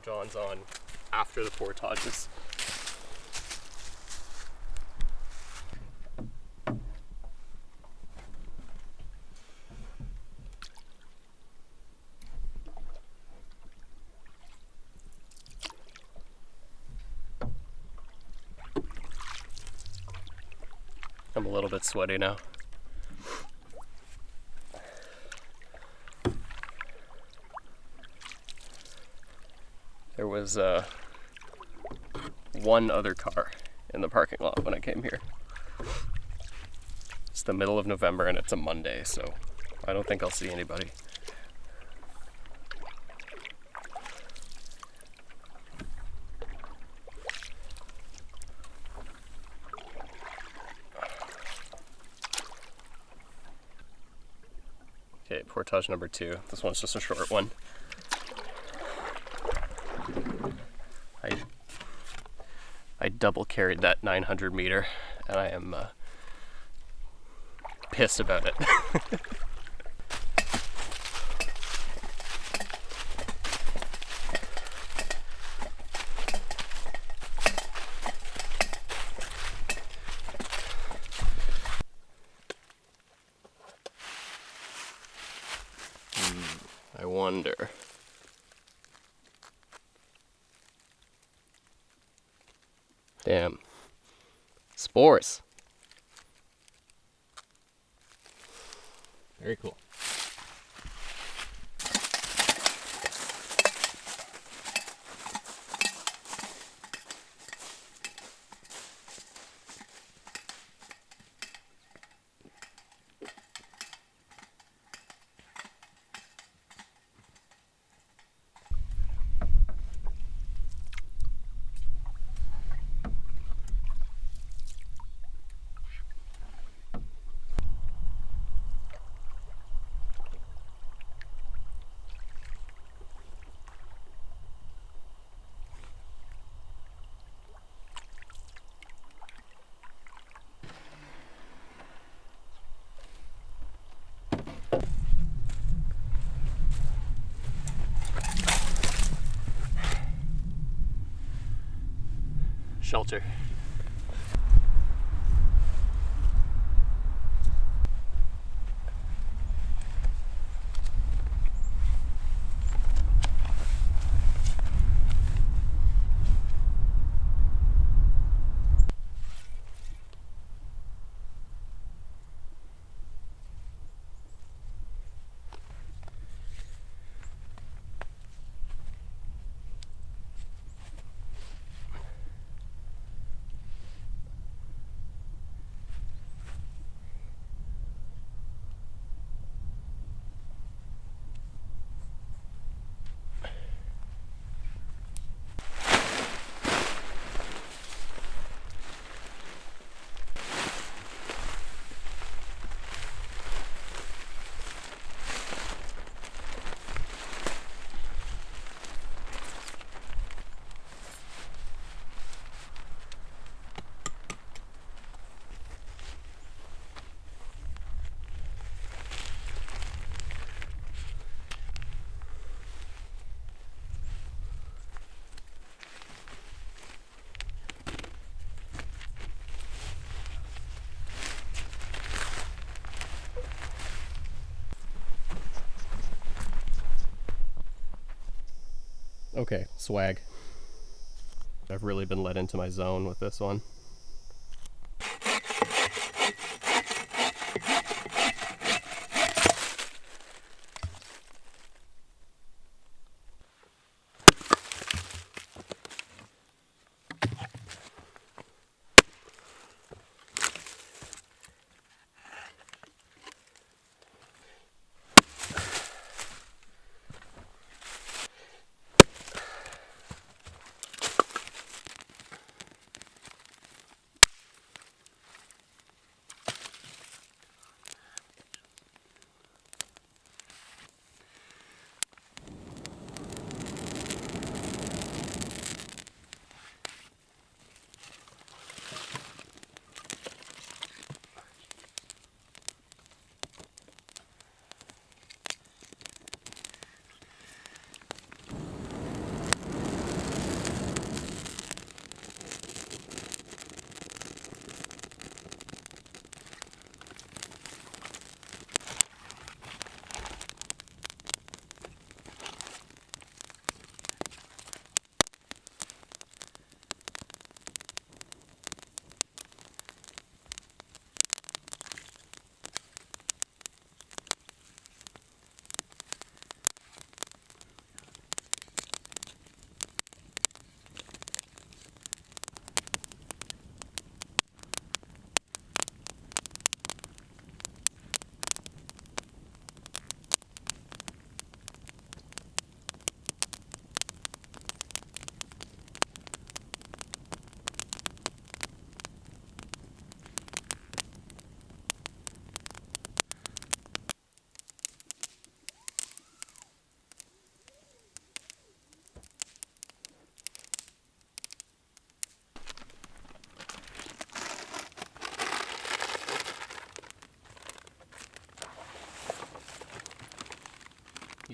John's on after the Portages. I'm a little bit sweaty now. There was one other car in the parking lot when I came here. It's the middle of November and it's a Monday, so I don't think I'll see anybody. Okay, portage number 2. This one's just a short one. I double carried that 900 meter and I am pissed about it. I wonder. Damn. Spores. Very cool. Shelter. Okay, swag. I've really been let into my zone with this one.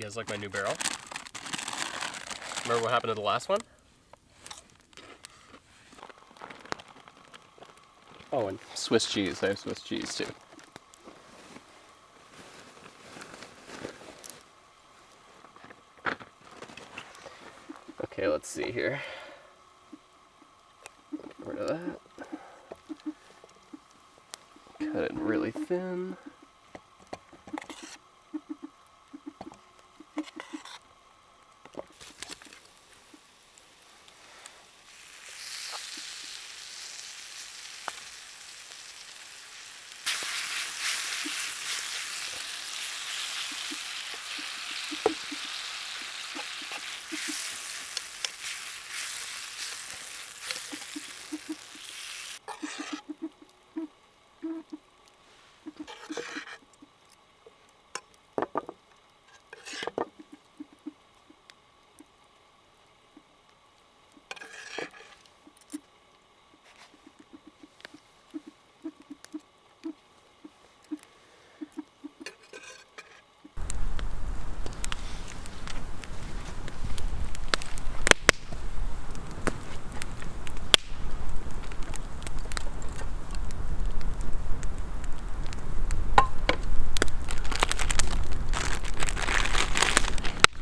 You guys like my new barrel? Remember what happened to the last one? Oh, and Swiss cheese. I have Swiss cheese too. Okay, let's see here. Get rid of that. Cut it really thin.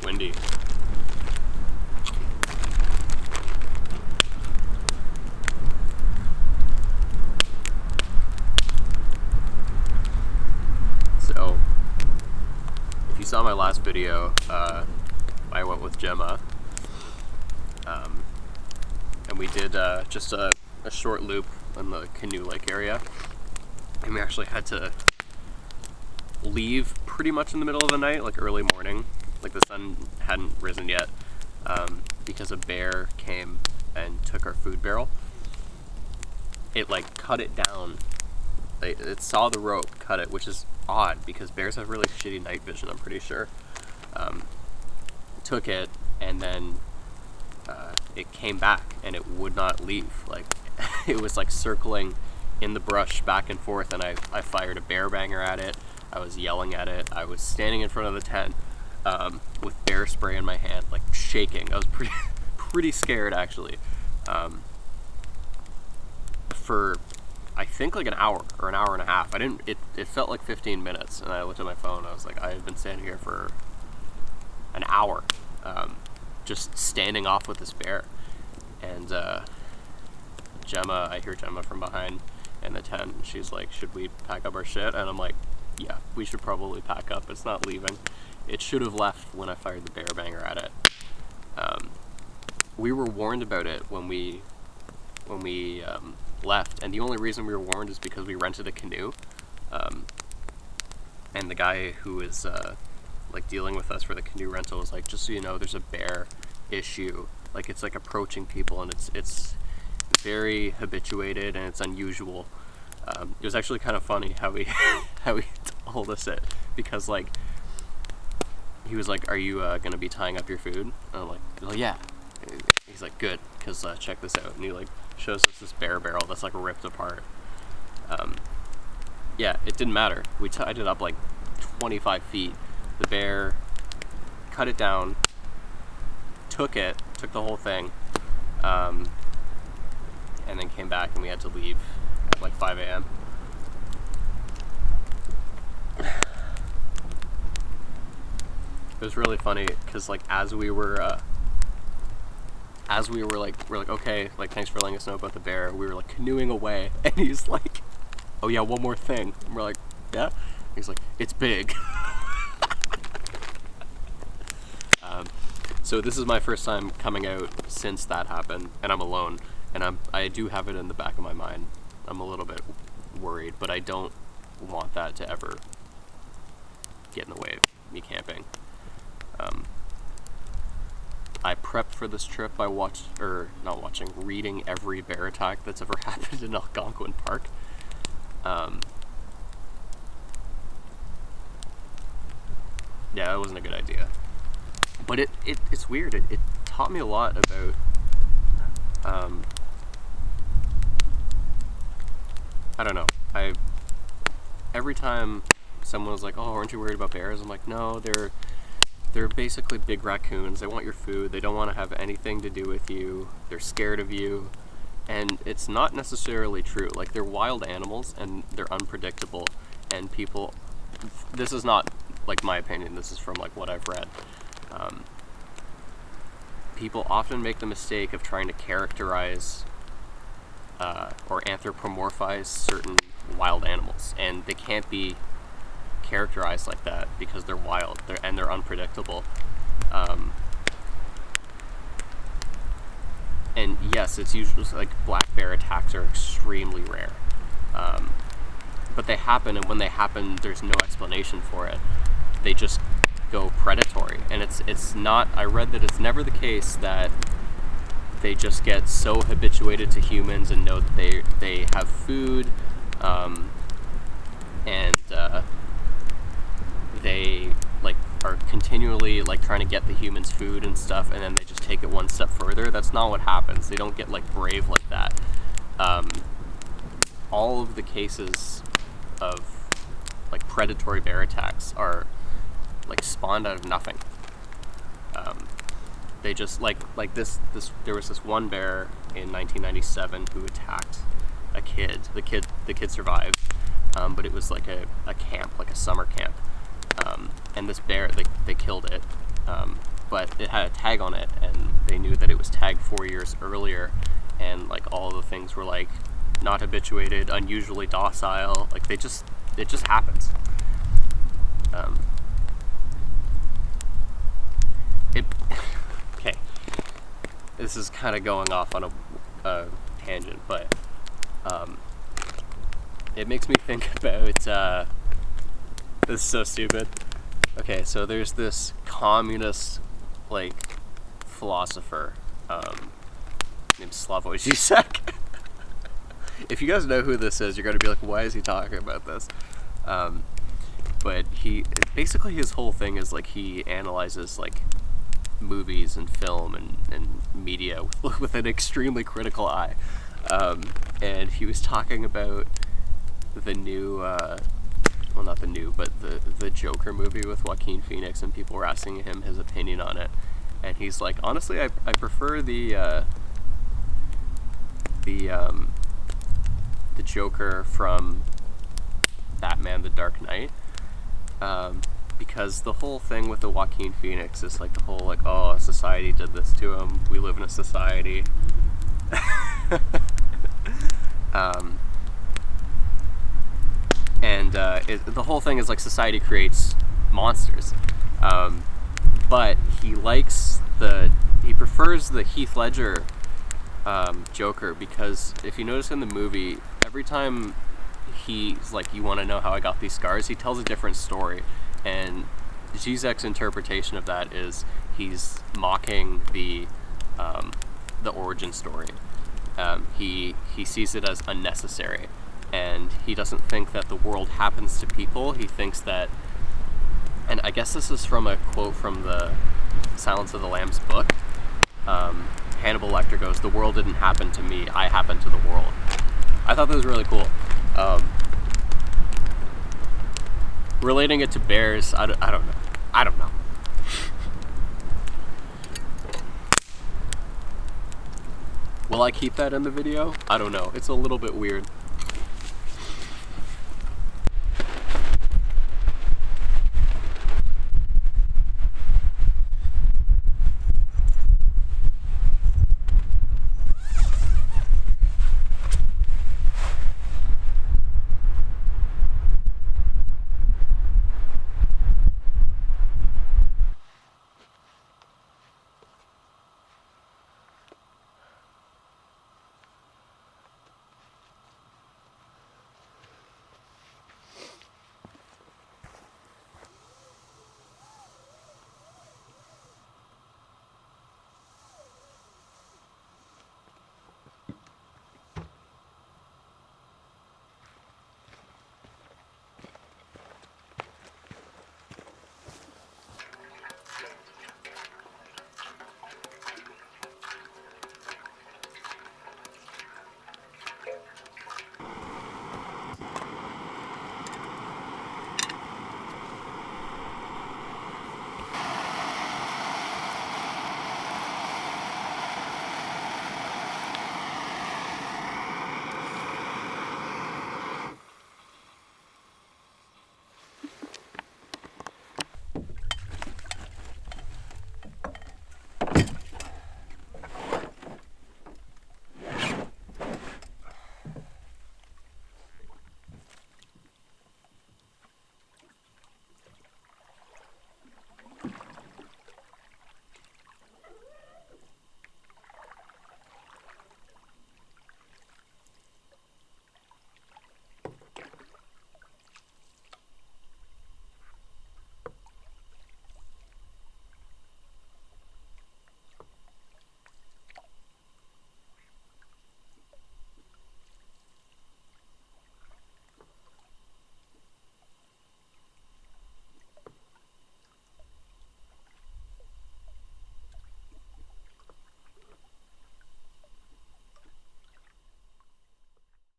Windy. So, if you saw my last video, I went with Gemma, and we did just a short loop in the Canoe Lake area, and we actually had to leave pretty much in the middle of the night, like early morning, like the sun hadn't risen yet, because a bear came and took our food barrel. It like cut it down. It saw the rope, cut it, which is odd because bears have really shitty night vision, I'm pretty sure. Took it, and then it came back and it would not leave. Like it was like circling in the brush back and forth, and I fired a bear banger at it. I was yelling at it. I was standing in front of the tent with bear spray in my hand, like shaking. I was pretty scared actually. For I think like an hour or an hour and a half. It felt like 15 minutes, and I looked at my phone. I was like, I've been standing here for an hour, just standing off with this bear. And Gemma, I hear Gemma from behind in the tent. She's like, should we pack up our shit? And I'm like, yeah, we should probably pack up. It's not leaving. It should have left when I fired the bear banger at it. We were warned about it when we left, and the only reason we were warned is because we rented a canoe, and the guy who was like dealing with us for the canoe rental was like, just so you know, there's a bear issue. Like it's like approaching people, and it's very habituated and it's unusual. It was actually kind of funny how he told us it, because like he was like, are you gonna be tying up your food? And I'm like, well, yeah. He's like, good, because check this out. And he like shows us this bear barrel that's like ripped apart. Yeah, it didn't matter. We tied it up like 25 feet. The bear cut it down, took the whole thing, and then came back, and we had to leave at like 5 a.m. It was really funny because like as we were like, we're like, okay, like thanks for letting us know about the bear. We were like canoeing away, and he's like, oh yeah, one more thing. And we're like, yeah. He's like, it's big. So this is my first time coming out since that happened, and I'm alone, and I do have it in the back of my mind. I'm a little bit worried, but I don't want that to ever get in the way of me camping. I prepped for this trip by reading every bear attack that's ever happened in Algonquin Park. Yeah, that wasn't a good idea. But it's weird. It taught me a lot about I don't know. Every time someone was like, oh, aren't you worried about bears? I'm like, no, they're basically big raccoons. They want your food. They don't want to have anything to do with you. They're scared of you. And it's not necessarily true. Like, they're wild animals and they're unpredictable. And people, this is not like my opinion, this is from like what I've read. People often make the mistake of trying to characterize or anthropomorphize certain wild animals, and they can't be characterized like that because they're wild, they're unpredictable. And yes, it's usually like black bear attacks are extremely rare, but they happen, and when they happen, there's no explanation for it. They just go predatory, and it's not. I read that it's never the case that they just get so habituated to humans and know that they have food, and they like are continually like trying to get the humans food and stuff, and then they just take it one step further. That's not what happens. They don't get like brave like that. All of the cases of like predatory bear attacks are like spawned out of nothing. They just like this there was this one bear in 1997 who attacked a kid. The kid survived, but it was like a camp, like a summer camp, and this bear, they killed it, but it had a tag on it, and they knew that it was tagged 4 years earlier, and like all the things were like not habituated, unusually docile. Like it just happens. Okay, this is kind of going off on a tangent, but it makes me think about this is so stupid. Okay, so there's this communist like philosopher named Slavoj Žižek. If you guys know who this is, you're gonna be like, why is he talking about this? But basically his whole thing is like he analyzes like movies and film and media with an extremely critical eye. And he was talking about the new, well, not the new, but the Joker movie with Joaquin Phoenix, and people were asking him his opinion on it. And he's like, honestly, I prefer the Joker from Batman: The Dark Knight, because the whole thing with the Joaquin Phoenix is like the whole like, oh, society did this to him. We live in a society. The whole thing is like society creates monsters, but he prefers the Heath Ledger Joker, because if you notice in the movie, every time he's like, you want to know how I got these scars, he tells a different story, and Zizek's interpretation of that is he's mocking the origin story. He sees it as unnecessary, and he doesn't think that the world happens to people. He thinks that, and I guess this is from a quote from the Silence of the Lambs book. Hannibal Lecter goes, "The world didn't happen to me, I happened to the world." I thought that was really cool. Relating it to bears, I don't know. Will I keep that in the video? I don't know. It's a little bit weird.